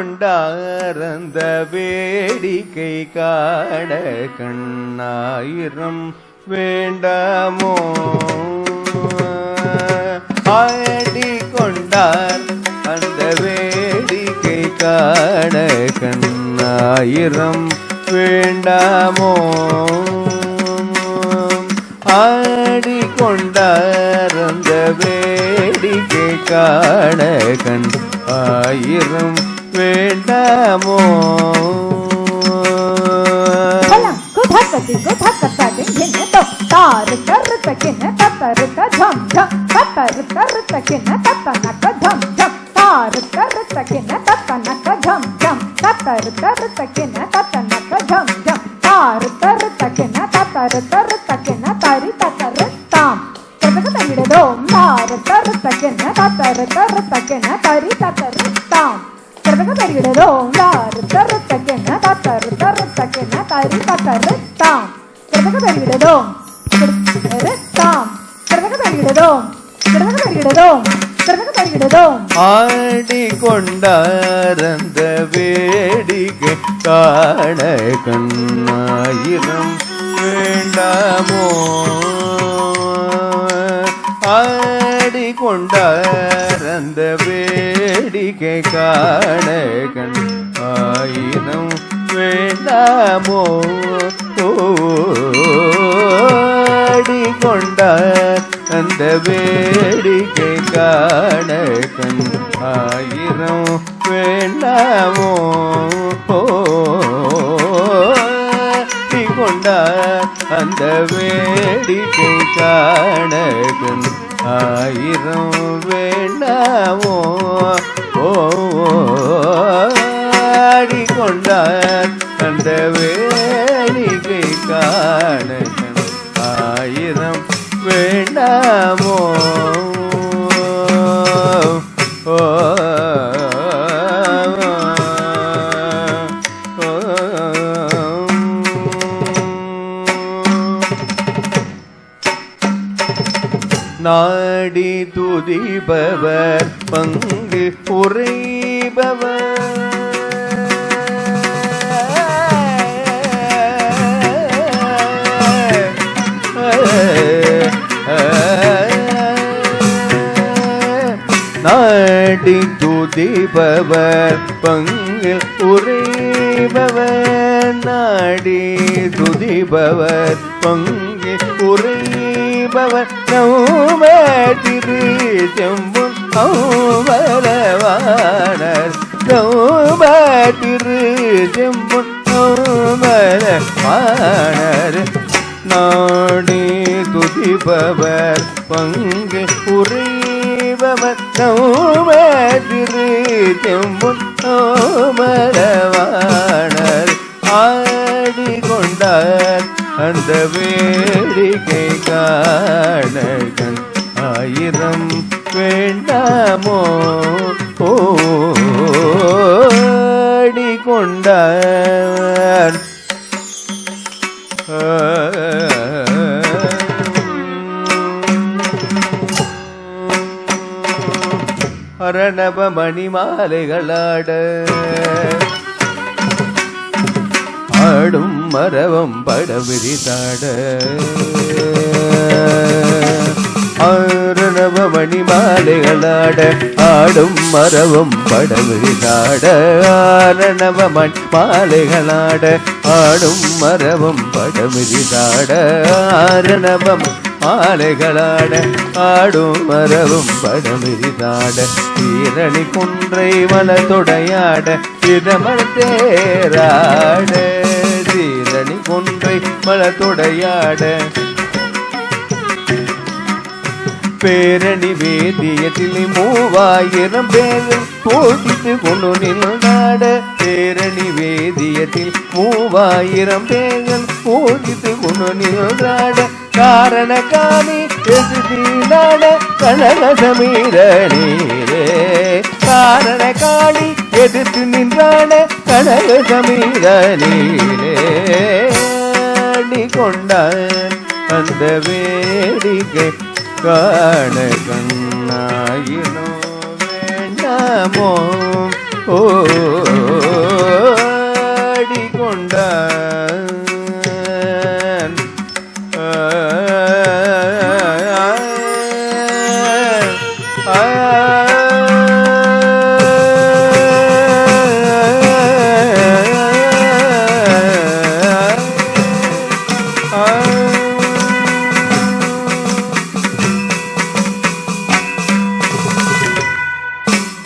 ஆடிக்கொண்டாரந்த வேடிக்கை காண கண்ணாயிரம் வேண்டாமோ? ஆடிக்கொண்டார் அந்த வேடிக்கை காண கண்ணாயிரம் வேண்டாமோ? ஆடிக்கொண்டார் அந்த வேடிக்கை காண கண் ஆயிரம் வேண்டாமோ? तार कर तकिन ततर का झम झम ततर कर तकिन ततन का झम झम तार कर तकिन ततन का झम झम ततर कर तकिन ततन का झम झम तार कर तकिन ततर कर तकिन तारी ततर ताम ततक तगिड़ो तार कर तकिन ततर कर तकिन तारी ततर ताम ततक तगिड़ो तार कर तकिन ततर कर तकिन तारी ततर ताम ततक तगिड़ो ஆடிக்கொண்டாரந்த வேடிக்கை காண கண்ணாயிரம் வேண்டாமோ? ஆடிக்கொண்டாரந்த வேடிக்கை காண கண்ணாயிரம் வேண்டாமோ? ஆடிக்கொண்டார் அந்த வேடிக்கை காண கண் ஆயிரம் வேண்டாமோ? ஆடிக்கொண்டார் அந்த வேடிக்கை காண கண் ஆயிரம் வேண்டாமோ? ஆடிக்கொண்டார் அந்த வேடிக்கை காண ஆயிரம் வேண்டாமோ? நாடி துதிப்பவர் பங்கு உரைபவர் நாடி துதிப்பவர் பங்கில் உரைபவர் நாடி துதிப்பவர் பங்கில் உரைபவர் நௌம திரு செம்புன் ஔவலவாணர் நௌம திரு செம்புன் ஔவலவாணர் நாடி துதிப்பவர் பங்கு உரைபவர் நௌம திரு செம்புன் ஔவலவாணர் ஆடிக்கொண்டார் அந்த வேடிக்கை காண கண் ஆயிரம் வேண்டாமோ? ஆடிக்கொண்டார் அரணப மணிமாலைகளாட ஆடும் மரவம் படவிரிதாட ஆரணப மணிமாலைகளாட ஆடும் மரவம் படவிரிதாட ஆரணப மணிமாலைகளாட ஆடும் மரவம் படவிரிதாட ஆரணப மாலைகளாட ஆடும் மரவும் படமிரிதாட ஈரணி குன்றை மலத்தொடையாட இதமர் தேராட சீரணி குன்றை மலத்தொடையாட பேரணி வேதியத்தில் 3000 பேர்கள் போட்டித்து கொண்டு நின்றாட பேரணி வேதியத்தில் 3000 பேர்கள் போட்டித்து கொண்டு நின்றாட காரண காணி எதிர்நாட கனக சமீர நீரே காரண காணி எதிர்த்து நின்றாட கனக சமீர நீரே ஆடிக்கொண்டார் அந்த வேடிக்கை காண கண்ணாயினோ வேண்டாமோ? நமோ ஓ